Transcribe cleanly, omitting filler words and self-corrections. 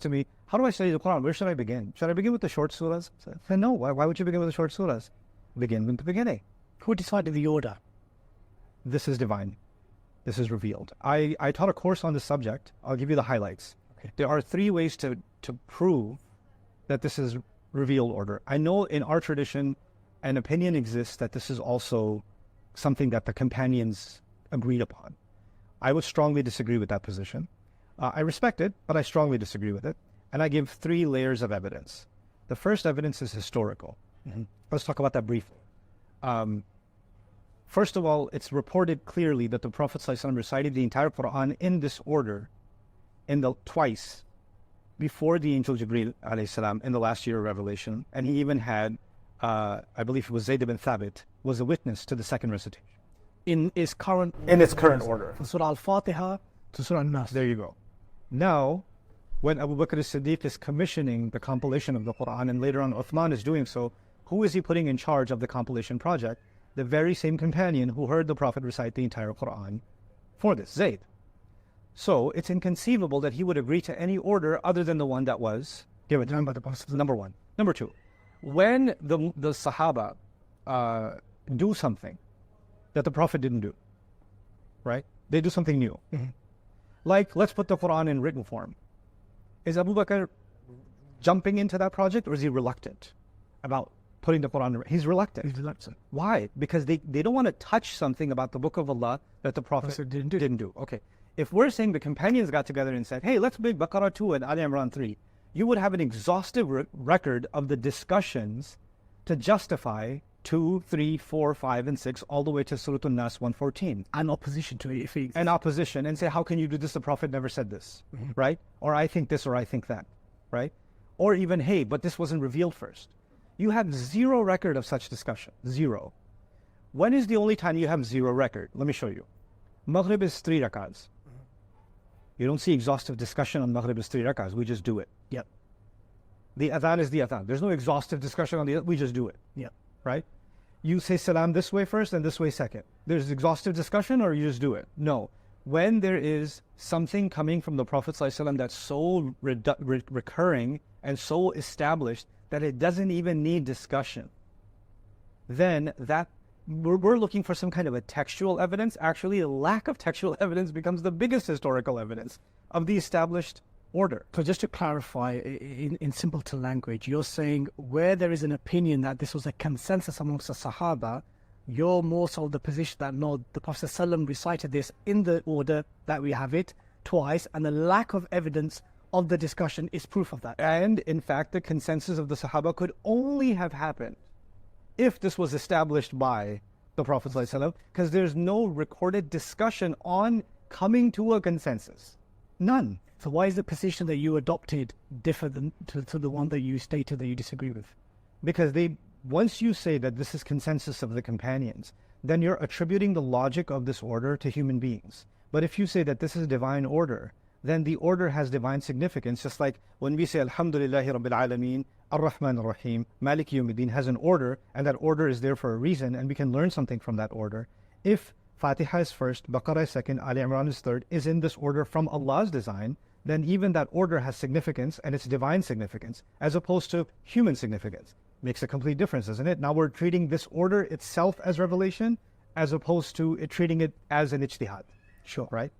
to me, how do I study the Quran? Where should I begin? Should I begin with the short surahs? I said, no. Why would you begin with the short surahs? Begin with the beginning. Who decided the order? This is divine. This is revealed. I taught a course on this subject. I'll give you the highlights. Okay. There are 3 ways to prove that this is revealed order. I know in our tradition, an opinion exists that this is also something that the companions agreed upon. I would strongly disagree with that position. I respect it, but I strongly disagree with it. And I give 3 layers of evidence. The first evidence is historical. Let's talk about that briefly. First of all, it's reported clearly that the Prophet ﷺ recited the entire Qur'an in this order twice before the angel Jibreel alayhi in the last year of revelation. And he even had, I believe it was Zayd ibn Thabit, was a witness to the second recitation. In its current order. From Surah Al-Fatiha to Surah An-Nas. There you go. Now, when Abu Bakr as-Siddiq is commissioning the compilation of the Qur'an, and later on Uthman is doing so, who is he putting in charge of the compilation project? The very same companion who heard the Prophet recite the entire Qur'an for this, Zayd. So it's inconceivable that he would agree to any order other than the one that was given to him by the Prophet. Number 1. Number 2, when the Sahaba do something that the Prophet didn't do, right? They do something new. Like, let's put the Qur'an in written form. Is Abu Bakr jumping into that project, or is he reluctant about putting the Qur'an in? He's reluctant. He's reluctant. Why? Because they don't want to touch something about the book of Allah that the Prophet didn't do. Okay. If we're saying the companions got together and said, hey, let's make Baqarah 2 and Ali Imran 3, you would have an exhaustive record of the discussions to justify 2, 3, 4, 5, and 6, all the way to Surah An-Nas 114. And opposition to it. And opposition, and say, how can you do this? The Prophet never said this, right? Or I think this, or I think that, right? Or even, hey, but this wasn't revealed first. You have 0 record of such discussion. 0. When is the only time you have 0 record? Let me show you. Maghrib is 3 rakats. You don't see exhaustive discussion on Maghrib is 3 rakats. We just do it. Yep. The adhan is the adhan. There's no exhaustive discussion on the we just do it. Yep. Right? You say salam this way first and this way second. There's exhaustive discussion, or you just do it? No. When there is something coming from the Prophet ﷺ that's so recurring and so established that it doesn't even need discussion, then that we're looking for some kind of a textual evidence. Actually, a lack of textual evidence becomes the biggest historical evidence of the established order. So just to clarify, in simpleton language, you're saying where there is an opinion that this was a consensus amongst the Sahaba, you're more so the position that no, the Prophet ﷺ recited this in the order that we have it twice, and the lack of evidence of the discussion is proof of that. And in fact, the consensus of the Sahaba could only have happened if this was established by the Prophet ﷺ, because there's no recorded discussion on coming to a consensus. None. So why is the position that you adopted different to the one that you stated that you disagree with? Because once you say that this is consensus of the companions, then you're attributing the logic of this order to human beings. But if you say that this is divine order, then the order has divine significance, just like when we say Alhamdulillahi Rabbil Alameen, Ar-Rahman Ar-Rahim, Malik Yawmiddin has an order, and that order is there for a reason, and we can learn something from that order. If Fatiha is first, Baqarah is second, Ali Imran is third, is in this order from Allah's design, then even that order has significance, and it's divine significance, as opposed to human significance. Makes a complete difference, doesn't it? Now we're treating this order itself as revelation, as opposed to treating it as an ijtihad. Sure. Right?